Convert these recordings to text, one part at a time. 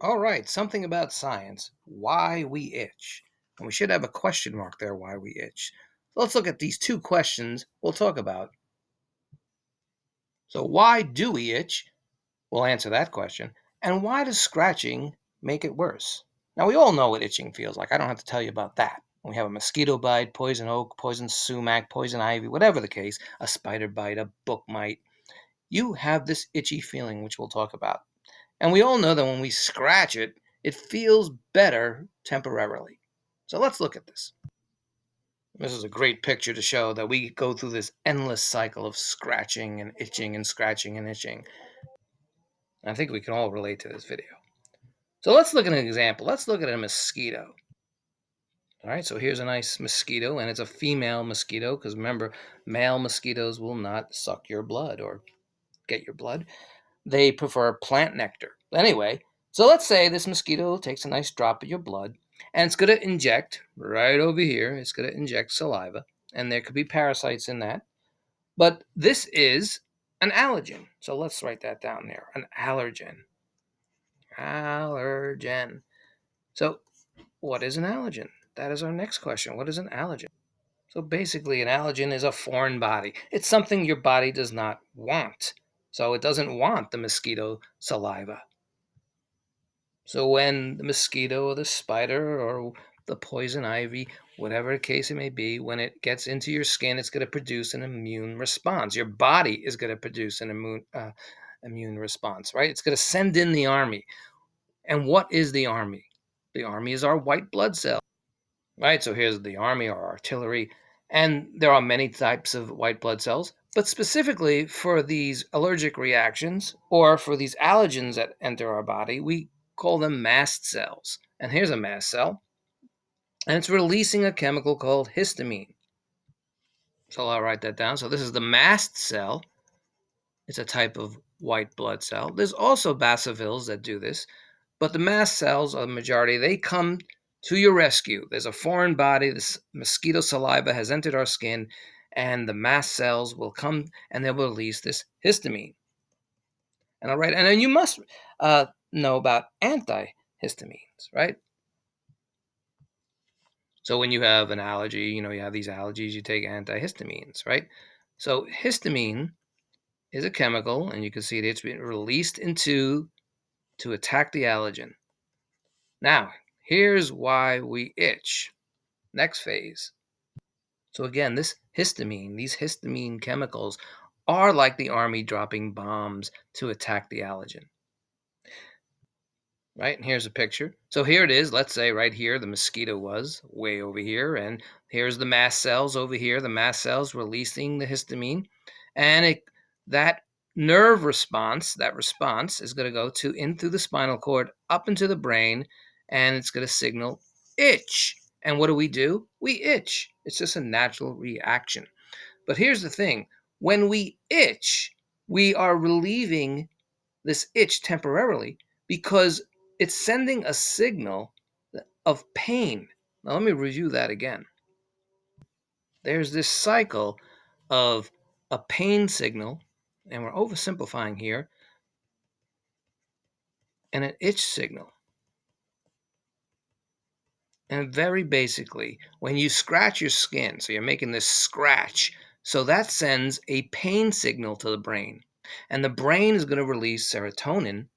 All right, something about science. Why we itch. And we should have a question mark there, why we itch. So let's look at these two questions we'll talk about. So, why do we itch? We'll answer that question. And why does scratching make it worse? Now, we all know what itching feels like. I don't have to tell you about that. When we have a mosquito bite, poison oak, poison sumac, poison ivy, whatever the case, a spider bite, a book mite, you have this itchy feeling, which we'll talk about. And we all know that when we scratch it, it feels better temporarily. So let's look at this. This is a great picture to show that we go through this endless cycle of scratching and itching and scratching and itching. I think we can all relate to this video. So let's look at an example. Let's look at a mosquito. All right, so here's a nice mosquito, and it's a female mosquito because remember, male mosquitoes will not suck your blood or get your blood. They prefer plant nectar. Anyway, so let's say this mosquito takes a nice drop of your blood and it's going to inject right over here. It's going to inject saliva, and there could be parasites in that. But this is an allergen. So let's write that down there, an allergen. Allergen. So, what is an allergen? That is our next question. What is an allergen? So, basically, an allergen is a foreign body. It's something your body does not want. So, it doesn't want the mosquito saliva. So when the mosquito or the spider or the poison ivy, whatever the case it may be, when it gets into your skin, it's going to produce an immune response. Your body is going to produce an immune response, right? It's going to send in the army. And what is the army? The army is our white blood cell, right? So here's the army or artillery. And there are many types of white blood cells, but specifically for these allergic reactions or for these allergens that enter our body, we call them mast cells. And here's a mast cell, and it's releasing a chemical called histamine. So I'll write that down. So this is the mast cell. It's a type of white blood cell. There's also basophils that do this, but the mast cells, a majority, they come to your rescue. There's a foreign body, this mosquito saliva has entered our skin, and the mast cells will come and they will release this histamine. And all right, and then you must know about antihistamines, right? So when you have an allergy, you have these allergies, you take antihistamines, right? So histamine is a chemical, and you can see that it's been released into to attack the allergen. Now, here's why we itch. Next phase. So again, these histamine chemicals are like the army dropping bombs to attack the allergen. Right? And here's a picture. So here it is. Let's say right here, the mosquito was way over here. And here's the mast cells over here. The mast cells releasing the histamine. And that nerve response, that response is going to go in through the spinal cord, up into the brain, and it's going to signal itch. And what do? We itch. It's just a natural reaction. But here's the thing. When we itch, we are relieving this itch temporarily because it's sending a signal of pain. Now, let me review that again. There's this cycle of a pain signal, and we're oversimplifying here, and an itch signal. And very basically, when you scratch your skin, so you're making this scratch, so that sends a pain signal to the brain. And the brain is going to release serotonin,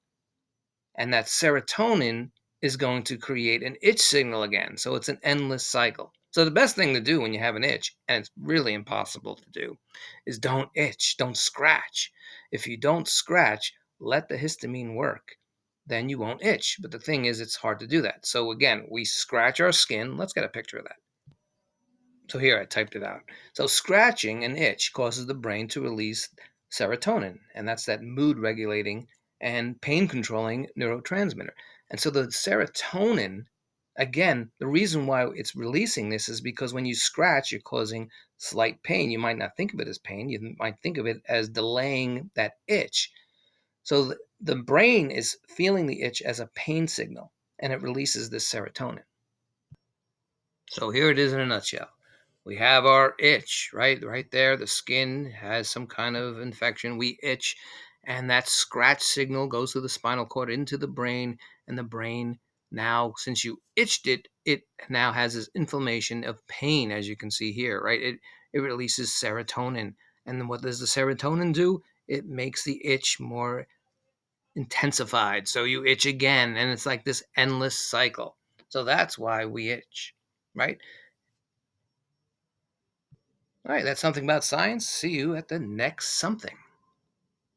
and that serotonin is going to create an itch signal again. So it's an endless cycle. So the best thing to do when you have an itch, and it's really impossible to do, is don't itch, don't scratch. If you don't scratch, let the histamine work. Then you won't itch. But the thing is, it's hard to do that. So again, we scratch our skin. Let's get a picture of that. So here I typed it out. So scratching an itch causes the brain to release serotonin, and that's that mood regulating and pain controlling neurotransmitter. And so the serotonin, again, the reason why it's releasing this is because when you scratch, you're causing slight pain. You might not think of it as pain. You might think of it as delaying that itch. So the brain is feeling the itch as a pain signal, and it releases this serotonin. So here it is in a nutshell. We have our itch, right? Right there, the skin has some kind of infection. We itch, and that scratch signal goes through the spinal cord into the brain, and the brain now, since you itched it, it now has this inflammation of pain, as you can see here, right? It releases serotonin, and then what does the serotonin do? It makes the itch more intensified, so you itch again, and it's like this endless cycle. So that's why we itch, right? All right, that's something about science. See you at the next something.